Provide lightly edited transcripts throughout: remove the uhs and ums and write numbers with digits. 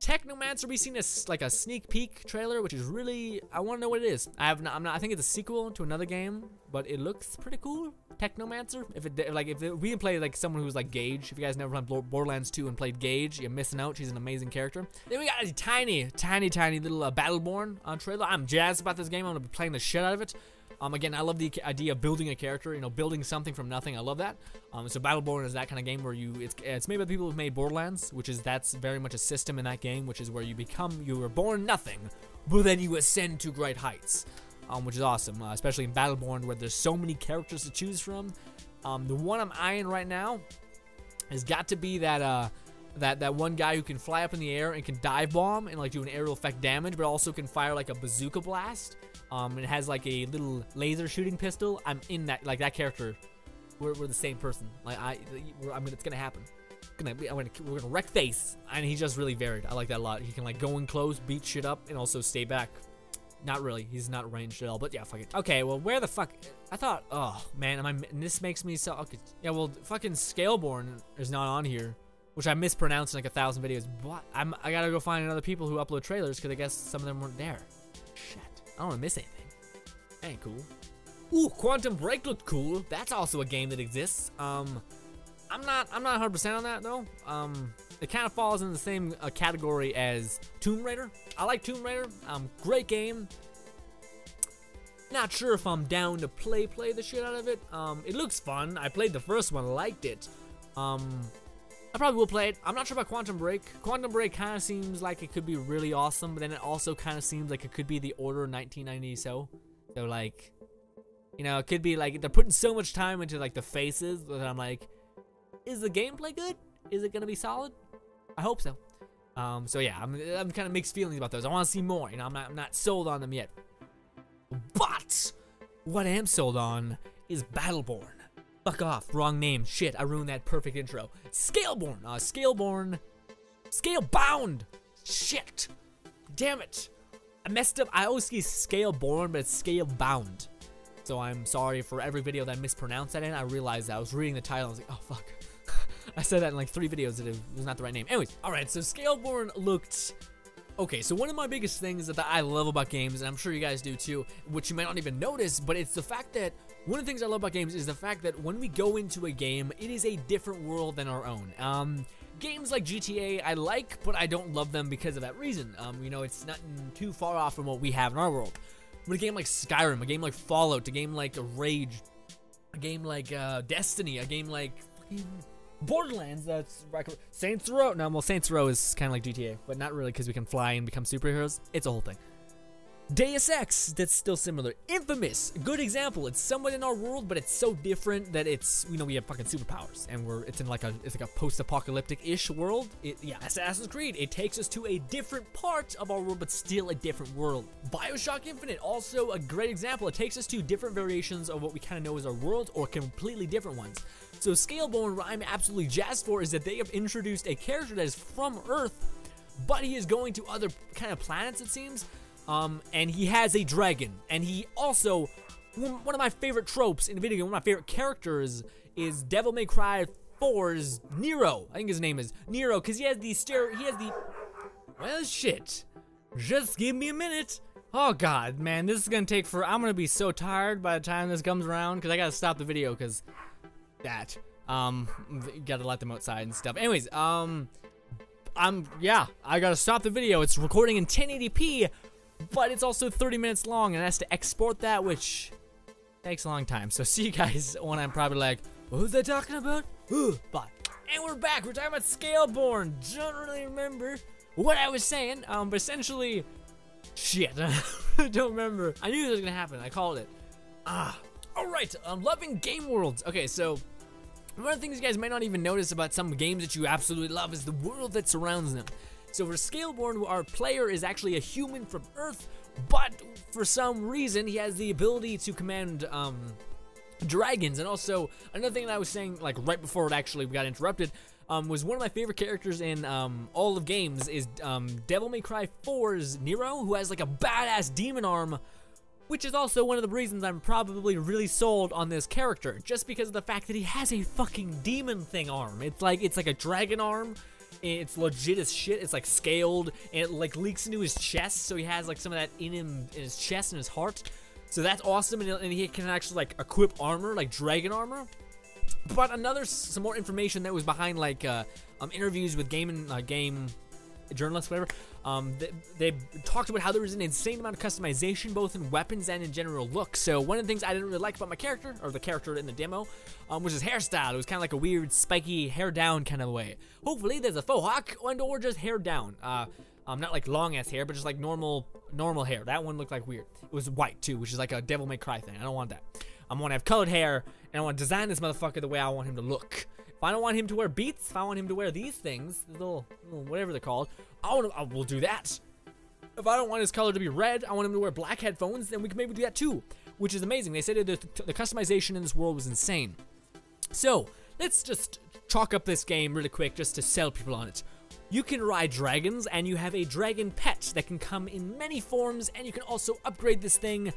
Technomancer, we've seen like a sneak peek trailer, which is really, I want to know what it is. I think it's a sequel to another game, but it looks pretty cool. Technomancer. If we can play like someone who's like Gage. If you guys never played Borderlands 2 and played Gage, you're missing out. She's an amazing character. Then we got a tiny little Battleborn trailer. I'm jazzed about this game. I'm gonna be playing the shit out of it. Again, I love the idea of building a character, you know, building something from nothing. I love that. So Battleborn is that kind of game where it's made by the people who've made Borderlands, that's very much a system in that game, which is where you were born nothing, but then you ascend to great heights, which is awesome, especially in Battleborn where there's so many characters to choose from. The one I'm eyeing right now has got to be that one guy who can fly up in the air and can dive bomb and like do an aerial effect damage, but also can fire like a bazooka blast. It has like a little laser shooting pistol. I'm in that, like that character. We're the same person. Like it's gonna happen. We're gonna wreck face, and he's just really varied. I like that a lot. He can like go in close, beat shit up, and also stay back. Not really. He's not ranged at all. But yeah, fuck it. Okay, well, where the fuck? I thought, oh man, this makes me so. Okay, yeah, well, fucking Scalebound is not on here, which I mispronounced in like 1,000 videos. What? I gotta go find other people who upload trailers because I guess some of them weren't there. Shit. I don't want to miss anything. That ain't cool. Ooh, Quantum Break looked cool. That's also a game that exists. I'm not 100% on that though. It kind of falls in the same category as Tomb Raider. I like Tomb Raider. Great game. Not sure if I'm down to play the shit out of it. It looks fun. I played the first one, liked it. I probably will play it. I'm not sure about Quantum Break. Quantum Break kind of seems like it could be really awesome, but then it also kind of seems like it could be the Order 1990 so like, you know, it could be like they're putting so much time into like the faces that I'm like, is the gameplay good? Is it gonna be solid? I hope so. So yeah, I'm kind of mixed feelings about those. I want to see more. You know, I'm not sold on them yet. But what I am sold on is Battleborn. Fuck off, wrong name. Shit, I ruined that perfect intro. Scalebound. Shit. Damn it. I messed up. I always see Scalebound, but it's Scalebound. So I'm sorry for every video that I mispronounced that in. I realized that I was reading the title. I was like, oh fuck. I said that in like 3 videos that it was not the right name. Anyways, alright, so Scalebound looked... Okay, so one of my biggest things that I love about games, and I'm sure you guys do too, which you might not even notice, but it's the fact that one of the things I love about games is the fact that when we go into a game, it is a different world than our own. Games like GTA I like, but I don't love them because of that reason. You know, it's not too far off from what we have in our world. But a game like Skyrim, a game like Fallout, a game like Rage, a game like Destiny, a game like Borderlands, that's Saints Row. No, well, Saints Row is kind of like GTA, but not really because we can fly and become superheroes. It's a whole thing. Deus Ex, that's still similar. Infamous, good example. It's somewhat in our world, but it's so different that it's, you know, we have fucking superpowers, and it's like a post-apocalyptic-ish world. Yeah, Assassin's Creed, it takes us to a different part of our world, but still a different world. BioShock Infinite, also a great example. It takes us to different variations of what we kind of know as our world, or completely different ones. So Scalebound, what I'm absolutely jazzed for is that they have introduced a character that is from Earth, but he is going to other kind of planets, it seems. And he has a dragon, and he also, one of my favorite tropes in the video game, one of my favorite characters is Devil May Cry 4's Nero. I think his name is Nero, because he has well, shit. Just give me a minute. Oh god, man, this is gonna take I'm gonna be so tired by the time this comes around, because I gotta stop the video, because that, you gotta let them outside and stuff. Anyways, yeah, I gotta stop the video. It's recording in 1080p, but it's also 30 minutes long, and it has to export that, which takes a long time. So see you guys when I'm probably like, what was I talking about? Bye. And we're back. We're talking about Scalebound. Don't really remember what I was saying, but essentially, shit, I don't remember. I knew this was gonna happen. I called it. Alright, I'm loving game worlds. Okay, so one of the things you guys might not even notice about some games that you absolutely love is the world that surrounds them. So for Scalebound, our player is actually a human from Earth, but for some reason he has the ability to command dragons. And also another thing that I was saying, like right before it actually got interrupted, was one of my favorite characters in all of games is Devil May Cry 4's Nero, who has like a badass demon arm, which is also one of the reasons I'm probably really sold on this character, just because of the fact that he has a fucking demon thing arm. It's like a dragon arm. It's legit as shit. It's like scaled, and it like leaks into his chest, so he has like some of that in him, in his chest and his heart. So that's awesome, and he can actually like equip armor, like dragon armor. But some more information that was behind like interviews with game journalists, whatever. They talked about how there was an insane amount of customization, both in weapons and in general look. So one of the things I didn't really like about my character, or the character in the demo, was his hairstyle. It was kind of like a weird, spiky, hair down kind of way. Hopefully there's a faux hawk or just hair down. Not like long ass hair, but just like normal hair. That one looked like weird. It was white too, which is like a Devil May Cry thing. I don't want that. I want to have colored hair, and I want to design this motherfucker the way I want him to look. If I don't want him to wear beats, if I want him to wear these things, little whatever they're called, I will do that. If I don't want his color to be red, I want him to wear black headphones, then we can maybe do that too, which is amazing. They said that the customization in this world was insane. So, let's just chalk up this game really quick just to sell people on it. You can ride dragons, and you have a dragon pet that can come in many forms, and you can also upgrade this thing.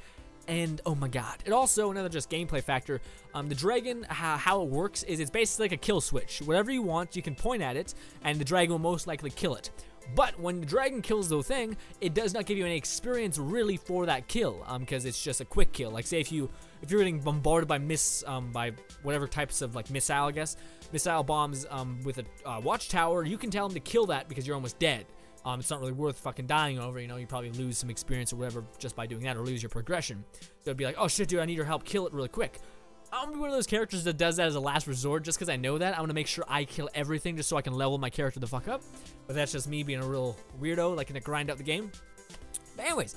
And oh my god, it also, another just gameplay factor, the dragon, how it works is it's basically like a kill switch. Whatever you want, you can point at it, and the dragon will most likely kill it. But when the dragon kills the thing, it does not give you any experience really for that kill, because it's just a quick kill. Like say if you're getting bombarded by by whatever types of like missile, I guess, missile bombs with a watchtower, you can tell them to kill that because you're almost dead. It's not really worth fucking dying over, you know, you probably lose some experience or whatever just by doing that, or lose your progression. So it'd be like, oh shit dude, I need your help, kill it really quick. I'm gonna be one of those characters that does that as a last resort just because I know that. I'm gonna make sure I kill everything just so I can level my character the fuck up. But that's just me being a real weirdo, like gonna grind out the game. But anyways,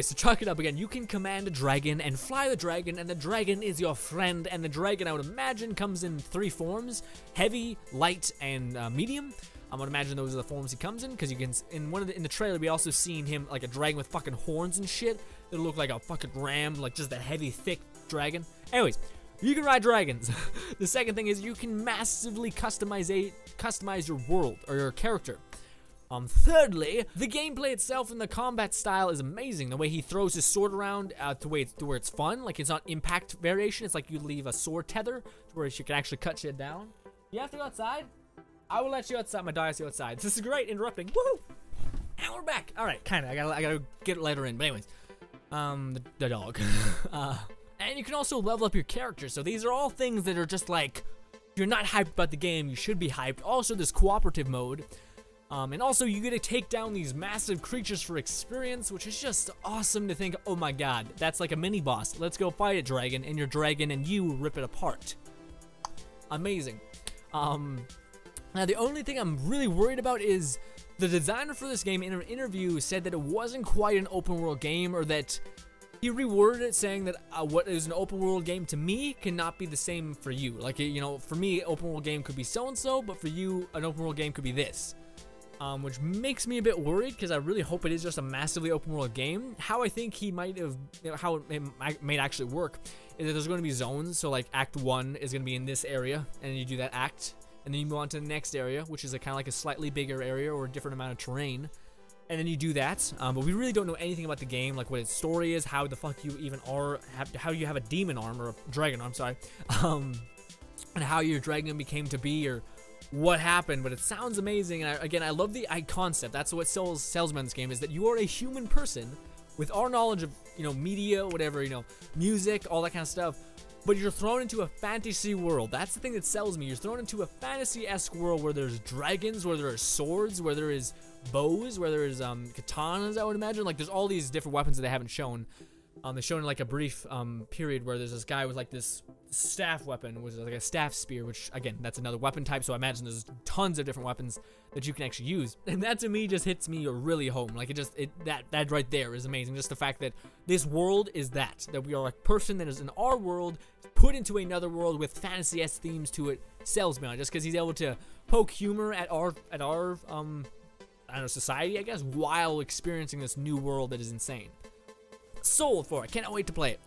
to chalk it up again, you can command a dragon and fly the dragon, and the dragon is your friend, and the dragon, I would imagine, comes in 3 forms: heavy, light, and medium. I'm gonna imagine those are the forms he comes in, because you can, in the trailer, we also seen him like a dragon with fucking horns and shit. It looked like a fucking ram, like just a heavy, thick dragon. Anyways, you can ride dragons. The second thing is you can massively customize your world or your character. Thirdly, the gameplay itself and the combat style is amazing. The way he throws his sword around to where it's fun. Like, it's not impact variation. It's like you leave a sword tether to where you can actually cut shit down. You have to go outside? I will let you outside. My dog has to go outside. This is great. Interrupting. Woohoo! And we're back. All right, kind of. I gotta get it later in. But anyways, the dog. And you can also level up your character. So these are all things that are just like, if you're not hyped about the game, you should be hyped. Also, this cooperative mode. And also, you get to take down these massive creatures for experience, which is just awesome to think, oh my god, that's like a mini-boss. Let's go fight a dragon, and your dragon and you rip it apart. Amazing. Now, the only thing I'm really worried about is the designer for this game in an interview said that it wasn't quite an open world game, or that he reworded it saying that what is an open world game to me cannot be the same for you. Like, you know, for me, open world game could be so-and-so, but for you, an open world game could be this. Which makes me a bit worried, because I really hope it is just a massively open world game. How I think he might have, you know, how it might actually work is that there's going to be zones. So like Act 1 is going to be in this area, and you do that act, and then you move on to the next area, which is a kind of like a slightly bigger area or a different amount of terrain, and then you do that. But we really don't know anything about the game, like what its story is, how the fuck you even are, how you have a demon arm, or a dragon arm, sorry, and how your dragon became to be, or what happened. But it sounds amazing, and again, I love the concept. That's what sells me on this game, is that you are a human person with our knowledge of, you know, media, whatever, you know, music, all that kind of stuff, but you're thrown into a fantasy world. That's the thing that sells me. You're thrown into a fantasy-esque world where there's dragons, where there are swords, where there is bows, where there is katanas, I would imagine. Like, there's all these different weapons that they haven't shown. They've shown like a brief period where there's this guy with like this staff weapon, which is like a staff spear, which again, that's another weapon type, so I imagine there's tons of different weapons that you can actually use. And that to me just hits me really home. Like, that right there is amazing. Just the fact that this world is that we are a person that is in our world put into another world with fantasy-esque themes to it sells me on it, just because he's able to poke humor at our I don't know, society, I guess, while experiencing this new world that is insane. Sold for it. Cannot wait to play it.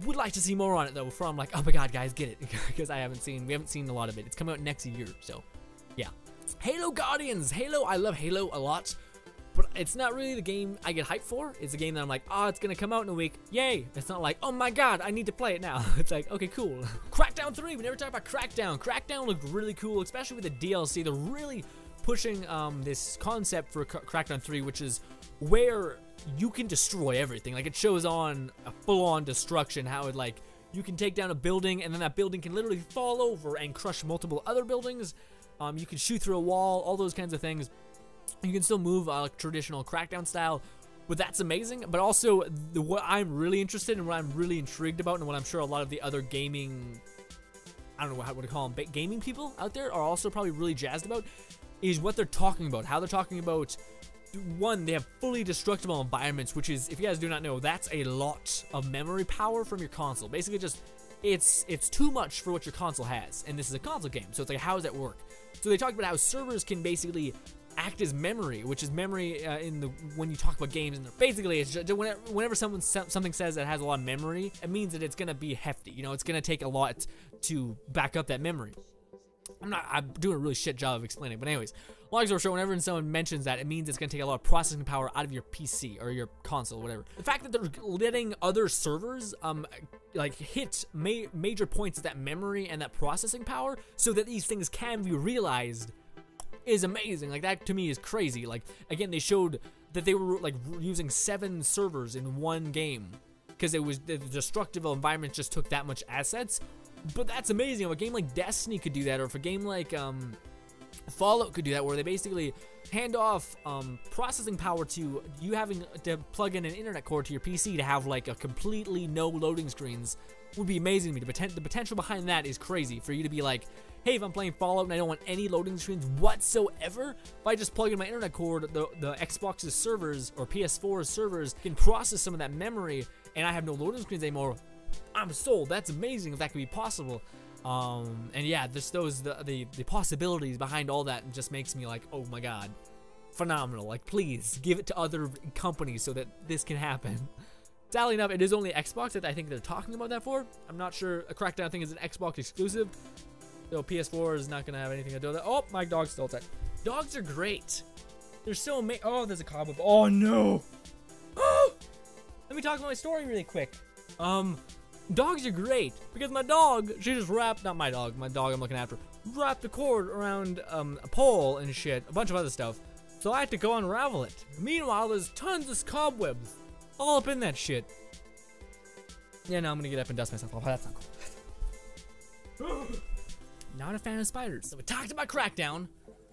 Would like to see more on it though before I'm like, oh my god, guys, get it, because we haven't seen a lot of it. It's coming out next year, so yeah. Halo Guardians. Halo, I love Halo a lot. But it's not really the game I get hyped for. It's a game that I'm like, oh, it's gonna come out in a week. Yay. It's not like, oh my god, I need to play it now. It's like, okay, cool. Crackdown 3, we never talked about Crackdown. Crackdown looked really cool, especially with the DLC. They're really pushing this concept for Crackdown 3, which is where you can destroy everything. Like, it shows on a full-on destruction, how it, like, you can take down a building, and then that building can literally fall over and crush multiple other buildings. You can shoot through a wall, all those kinds of things. You can still move traditional Crackdown style, but that's amazing. But also, what I'm really interested in, what I'm really intrigued about, and what I'm sure a lot of the other gaming, I don't know what to call them, gaming people out there are also probably really jazzed about, is what they're talking about. How they're talking about, one, they have fully destructible environments, which is, if you guys do not know, that's a lot of memory power from your console. Basically, just it's too much for what your console has, and this is a console game, so it's like, how does that work? So they talk about how servers can basically act as memory, which is memory when you talk about games, and basically it's just whenever something says that has a lot of memory, it means that it's gonna be hefty. You know, it's gonna take a lot to back up that memory. I'm doing a really shit job of explaining, but anyways, long story short, whenever someone mentions that, it means it's gonna take a lot of processing power out of your PC or your console, whatever. The fact that they're letting other servers like hit major points of that memory and that processing power, so that these things can be realized, is amazing. Like, that to me is crazy. Like, again, they showed that they were like using 7 servers in one game because it was the destructive environment just took that much assets. But that's amazing. If a game like Destiny could do that, or if a game like Fallout could do that, where they basically hand off processing power to you having to plug in an internet cord to your PC to have like a completely no loading screens, would be amazing to me. The potential behind that is crazy. For you to be like, hey, if I'm playing Fallout and I don't want any loading screens whatsoever, if I just plug in my internet cord, the Xbox's servers or PS4's servers can process some of that memory, and I have no loading screens anymore. I'm sold. That's amazing if that could be possible. And yeah, just the possibilities behind all that just makes me like, oh my god, phenomenal. Like, please give it to other companies so that this can happen. Sadly enough, it is only Xbox that I think they're talking about that for. I'm not sure. A Crackdown thing is an Xbox exclusive, so PS4 is not gonna have anything to do with that. Oh, my dog's still attacked. Dogs are great. They're so amazing. Oh, there's a cobweb. Oh no. Let me talk about my story really quick. Dogs are great because my dog, she just wrapped, not my dog I'm looking after, wrapped the cord around a pole and shit, a bunch of other stuff. So I had to go unravel it. Meanwhile, there's tons of cobwebs all up in that shit. Yeah, now I'm gonna get up and dust myself off. That's not cool. Not a fan of spiders. So we talked about Crackdown,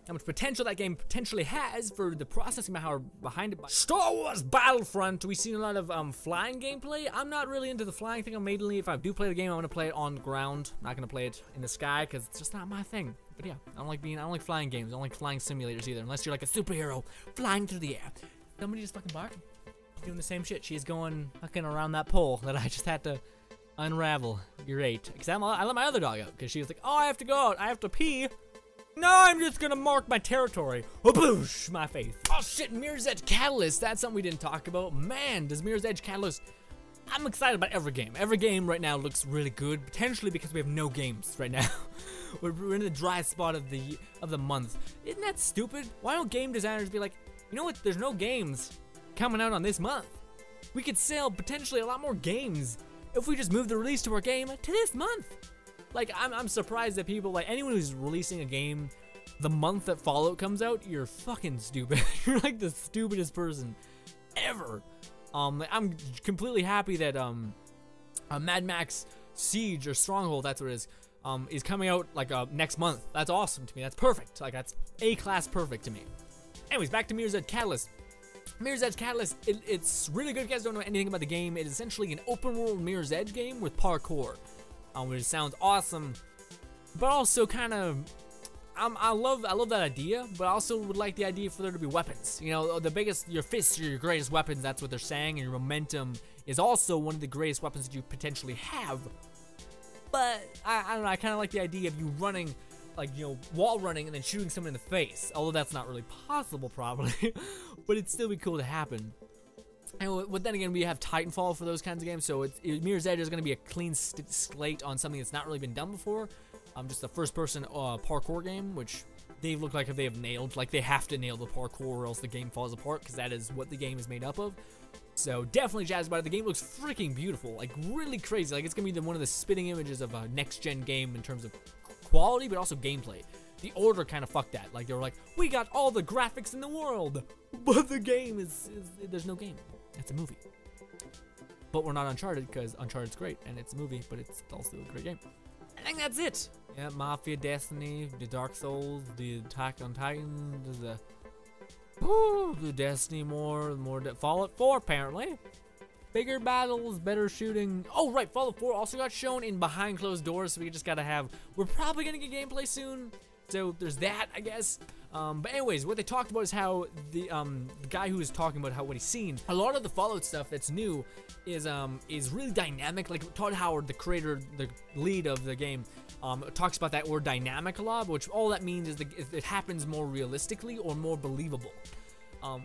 how much potential that game potentially has for the processing power behind it. Star Wars Battlefront, we've seen a lot of flying gameplay. I'm not really into the flying thing. Mainly, if I do play the game, I'm gonna play it on the ground. I'm not gonna play it in the sky because it's just not my thing. But yeah, I don't like flying games. I don't like flying simulators either, unless you're like a superhero flying through the air. Somebody just fucking barking. Doing the same shit. She's going fucking around that pole that I just had to unravel. Great. Because I let my other dog out because she was like, oh, I have to go out. I have to pee. No, I'm just gonna mark my territory. Boosh, my face. Oh shit, Mirror's Edge Catalyst. That's something we didn't talk about. Man, does Mirror's Edge Catalyst. I'm excited about every game. Every game right now looks really good. Potentially because we have no games right now. We're in the dry spot of the month. Isn't that stupid? Why don't game designers be like, you know what? There's no games coming out on this month. We could sell potentially a lot more games if we just move the release to our game to this month. Like, I'm surprised that people, like, anyone who's releasing a game the month that Fallout comes out, you're fucking stupid. You're like the stupidest person ever. I'm completely happy that Mad Max Siege or Stronghold, that's what it is coming out like next month. That's awesome to me. That's perfect. Like, that's A-class perfect to me. Anyways, back to Mirror's Edge Catalyst. Mirror's Edge Catalyst, it's really good. If you guys don't know anything about the game, it is essentially an open world Mirror's Edge game with parkour. Which sounds awesome, but also kind of, I love that idea, but I also would like the idea for there to be weapons. You know, your fists are your greatest weapons, that's what they're saying, and your momentum is also one of the greatest weapons that you potentially have. But, I don't know, I kind of like the idea of you running, like, you know, wall running and then shooting someone in the face, although that's not really possible probably, but it'd still be cool to happen. But then again, we have Titanfall for those kinds of games, so Mirror's Edge is going to be a clean slate on something that's not really been done before. Just a first-person parkour game, which they look like they have nailed, like they have to nail the parkour or else the game falls apart, because that is what the game is made up of. So definitely jazzed about it. The game looks freaking beautiful, like really crazy. Like it's gonna be one of the spitting images of a next-gen game in terms of quality, but also gameplay. The Order kind of fucked that. Like they were like, we got all the graphics in the world, but the game is there's no game. It's a movie. But we're not Uncharted, because Uncharted's great and it's a movie, but it's also a great game. I think that's it. Yeah, Mafia, Destiny, the Dark Souls, the Attack on Titan, the Destiny more Fallout 4 apparently. Bigger battles, better shooting. Oh right, Fallout 4 also got shown in behind closed doors, so we just gotta have. We're probably gonna get gameplay soon, so there's that, I guess. But anyways, what they talked about is how the guy who was talking about what he's seen. A lot of the Fallout stuff that's new is really dynamic. Like Todd Howard, the creator, the lead of the game, talks about that word dynamic a lot, which all that means is it happens more realistically or more believable. Oh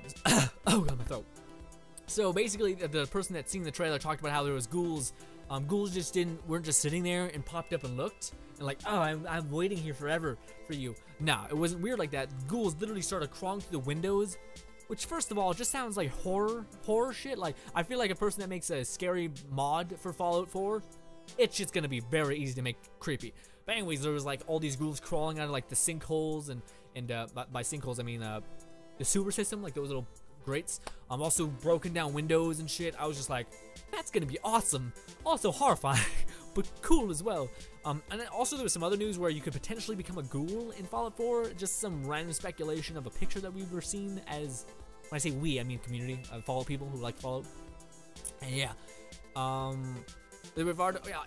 god, my throat. So basically, the person that's seen the trailer talked about how there was ghouls. Ghouls just weren't just sitting there and popped up and looked and like, oh, I'm waiting here forever for you. Nah, it wasn't weird like that. Ghouls literally started crawling through the windows, which first of all just sounds like horror shit. Like I feel like a person that makes a scary mod for Fallout 4, it's just gonna be very easy to make creepy. But anyways, there was like all these ghouls crawling out of like the sinkholes and by sinkholes I mean the sewer system, like those little grates. Also broken down windows and shit. I was just like, that's gonna be awesome. Also horrifying, but cool as well. And then also there was some other news where you could potentially become a ghoul in Fallout 4. Just some random speculation of a picture that we were seen as. When I say we, I mean community of Fallout people who like Fallout. And yeah,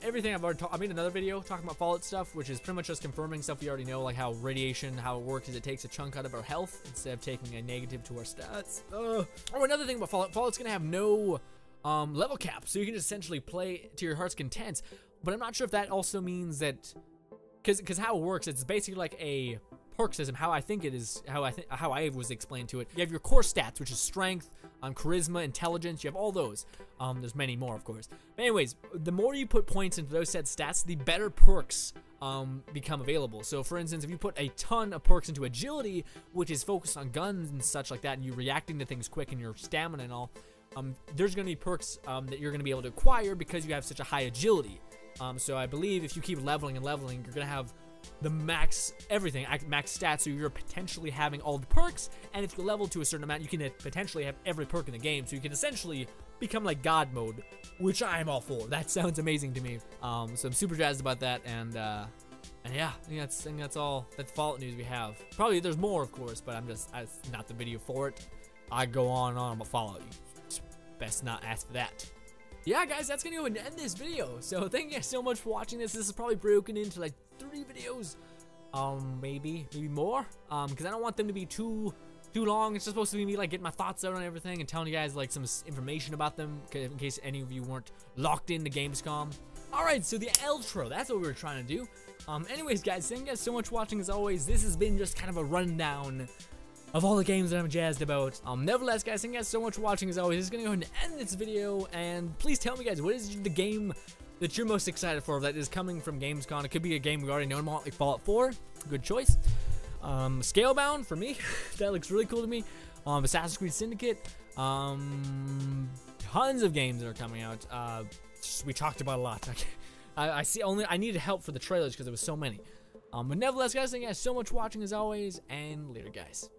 everything I've already talked. I made another video talking about Fallout stuff, which is pretty much just confirming stuff we already know, like how radiation, how it works is it takes a chunk out of our health instead of taking a negative to our stats. Oh, another thing about Fallout, Fallout's gonna have no level cap, so you can just essentially play to your heart's content. But I'm not sure if that also means that, because how it works, it's basically like a perk system. How I think it is, how I was explained to it. You have your core stats, which is strength, charisma, intelligence. You have all those. There's many more, of course. But anyways, the more you put points into those said stats, the better perks become available. So for instance, if you put a ton of perks into agility, which is focused on guns and such like that, and you're reacting to things quick and your stamina and all, there's going to be perks that you're going to be able to acquire because you have such a high agility. So I believe if you keep leveling and leveling, you're going to have the max everything, max stats, so you're potentially having all the perks, and if you level to a certain amount, you can potentially have every perk in the game, so you can essentially become like God mode, which I am all for. That sounds amazing to me. So I'm super jazzed about that, and yeah, I think that's all that Fallout news we have. Probably there's more, of course, but that's not the video for it. I go on and on about Fallout. You best not ask for that. Yeah, guys, that's gonna go and end this video. So thank you guys so much for watching this. This is probably broken into like 3 videos, maybe more, because I don't want them to be too long. It's just supposed to be me like getting my thoughts out on everything and telling you guys like some information about them, in case any of you weren't locked into Gamescom. All right, so the outro, that's what we were trying to do. Anyways, guys, thank you guys so much for watching. As always, this has been just kind of a rundown of all the games that I'm jazzed about. Nevertheless, guys, thank you guys so much for watching. As always, this is gonna go ahead and end this video, and please tell me, guys, what is the game that you're most excited for that is coming from Gamescom? It could be a game we already know about, like Fallout 4, good choice. Scalebound for me, that looks really cool to me. Assassin's Creed Syndicate, tons of games that are coming out. We talked about a lot. I needed help for the trailers because there was so many. But nevertheless, guys, thank you guys so much for watching as always, and later, guys.